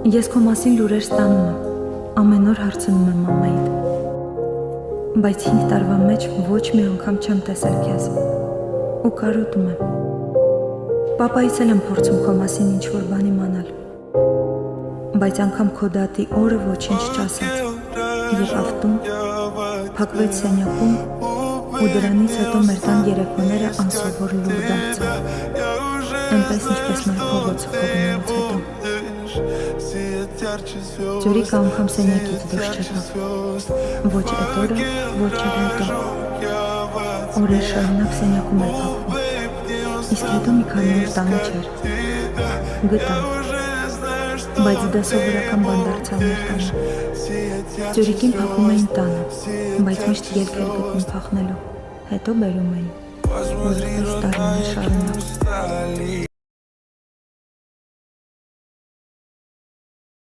Ես քո մասին լուրեր ստանում եմ, ամեն օր հարցնում եմ մամայիդ, բայց 5 տարվա մեջ ոչ մի անգամ չեմ տեսել քեզ ու կարոտում եմ։ Պապայից էլ եմ փորձում քո մասին ինչ-որ բան իմանալ, բայց անգամ քո դատի օրը ոչինչ չասաց, եկավ տուն, փակվեց սենյակում ու դրանից հետո մեր տան երեկոները անսովոր լուր դարձան, այնպես ինչպես մեր փողոցը խոհանալուց հետո։ Ձյուրիկը անգամ սենյակից դուրս չեկավ, ոչ էդ օրը, ոչ էլ հետո։ Օրեր շարունակ սենյակում էր փակվում, իսկ հետո մի քանի օր տանը չէր։ Գտան, բայց դա սովորական բան դարձավ մեր տանը։ Ձյուրիկին փակում էին տանը, բայց միշտ ելք էր գտնում փախնելու, հետո բերում էին, որպես տարիներ շարունակ։